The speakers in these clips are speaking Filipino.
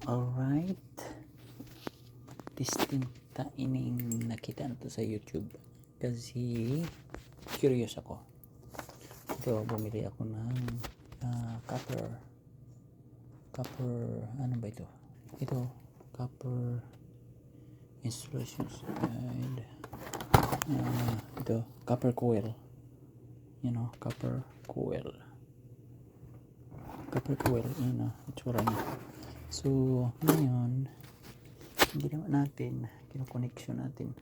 Alright, distinta ining nakita na to sa YouTube kasi curious ako. Ito, bumili ako ng copper, ano ba ito? Ito, copper installations guide. Ito, copper coil. Copper coil. Itsura niya. So, ngayon, ginawa natin, kino-connection natin.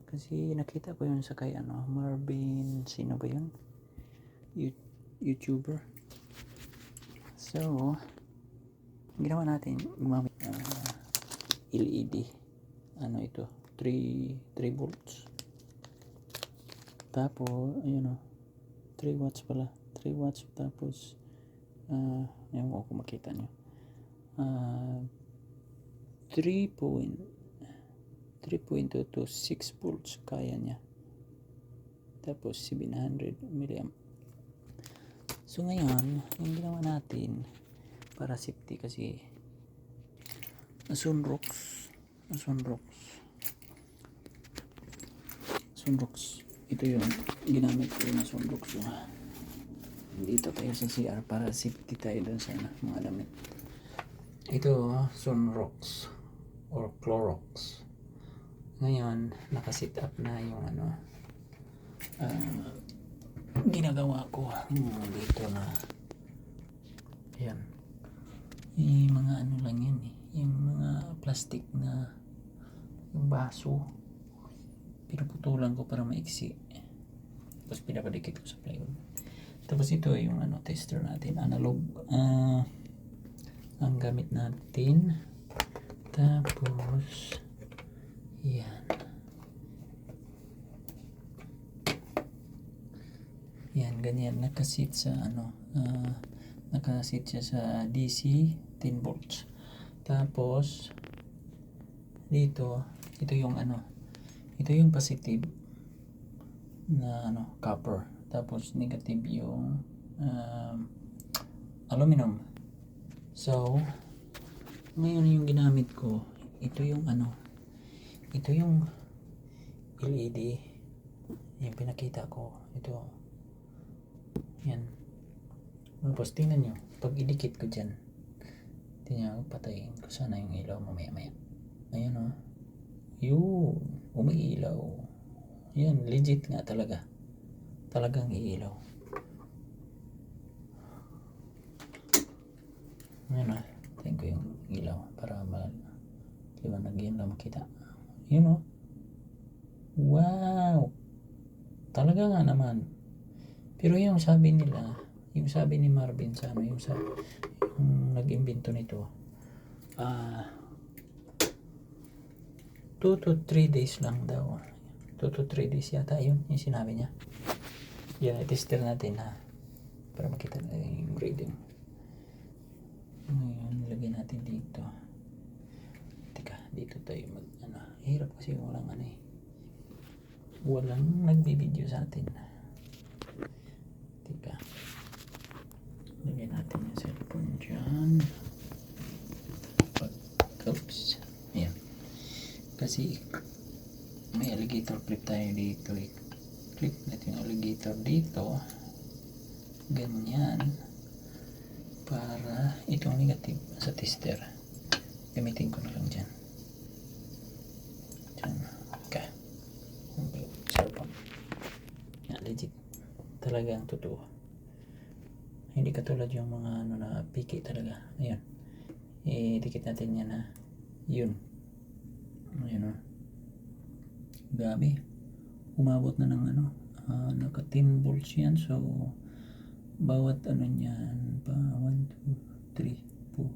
Kasi nakita ko yun sa kay Marvin, sino ba yun? YouTuber. So, ginawa natin, gumamit LED. Ito, 3 volts. Tapos, 3 watts pala. 3 watts, tapos, ewan ko kung makita nyo. 3.2 to 6 volts kaya niya. Tapos 700 milliamp. So ngayon, yung ginawa natin para safety kasi Sunrox ito yung ginamit ko na Sunrox. Dito tayo sa CR para safety tayo dun sa mga damit. Ito Sunrox or Clorox. Ngayon nakasit up na yung ginagawa ko dito na yan, yung mga lang yan yung mga plastic na yung baso pinuputulan ko para maiksi, tapos pinapadikit ko sa plywood. Tapos ito yung tester natin, analog ang gamit natin. Tapos yan ganyan, nakasit sa nakasit siya sa DC 10 volts. Tapos dito, ito yung positive na copper, tapos negative yung aluminum. So ngayon yung ginamit ko, ito yung LED yung pinakita ko. Ito yan. Tapos tingnan nyo, pag idikit ko dyan, tingnan nyo, patayin ko sana yung ilaw mamaya. Ayan yun, umiilaw. Yan, legit nga talagang iilaw. Ayan tingnan ko yung ilaw para maliwanag yun lang makita. Yun wow, talaga nga naman. Pero yung sabi ni Marvin sa yung nag-imbento nito, 2 to 3 days lang daw. 2 to 3 days yata yun yung sinabi niya. Yan, i-tester natin para makita na yung grading. Ngayon, lagyan natin dito. Teka, dito tayo hirap kasi walang nagbibideo sa atin. Teka, lagyan natin yung cellphone dyan. Oops, ayan. Kasi may alligator clip tayo dito. Clip natin yung alligator dito, ganyan, para itong negative sa tester gamitin ko na lang dyan. Okay, cellphone legit, talagang totoo, hindi katulad yung mga na piki talaga. Ayan, idikit natin yan yun. Ayan grabe, umabot na ng naka 10 volts yan. So bawat niyan pa 1, 2, 3, 4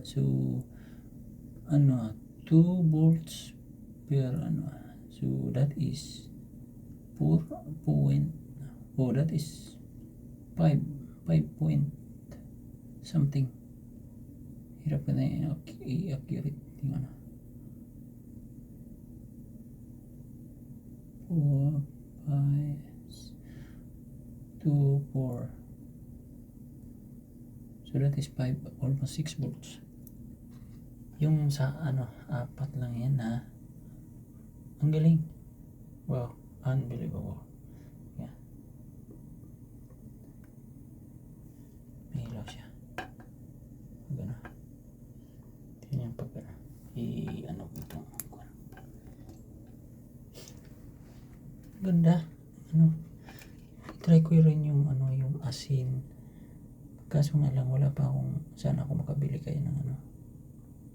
so 2 volts per so that is 4 point, that is 5 point something. Hirap ka na i-accurate yung 4, 5, 2, 4. So that is 5, almost 6 volts. Yung sa ano, 4 lang yan ha. Ang galing. Wow, unbelievable. Yeah. May ilaw siya. Pag ano. Tingnan pag ano. I-ano ko ito. Ganda. Ano. I-try ko rin yung ano, yung asin. Kaso nga lang, wala pa akong, sana ako makabili kayo ng ano.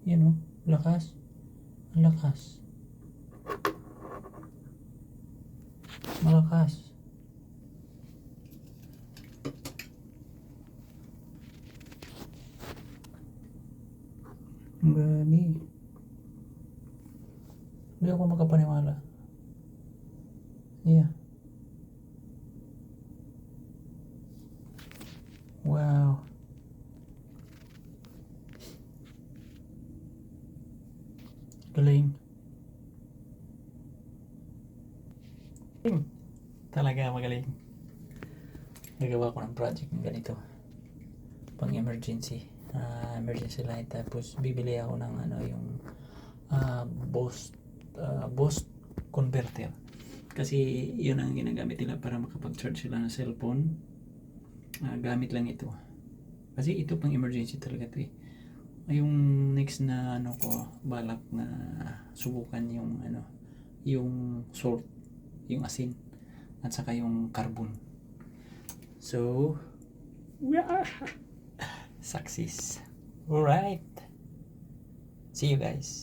Yan o, lakas. Ang lakas. Malakas. Grabe. Hindi ako makapaniwala. Yeah. Wow. Galing. Talaga magaling. Nagawa ko ng project ng ganito. Pang emergency. Emergency light. Tapos bibili ako ng ano yung Boost converter. Kasi yun ang ginagamit nila para makapag-charge sila ng cellphone. Gamit lang ito. Kasi ito pang emergency talaga ito eh. Yung next na ano ko, balak na subukan yung ano, yung salt, yung asin, at saka yung carbon. So, success. Alright. See you guys.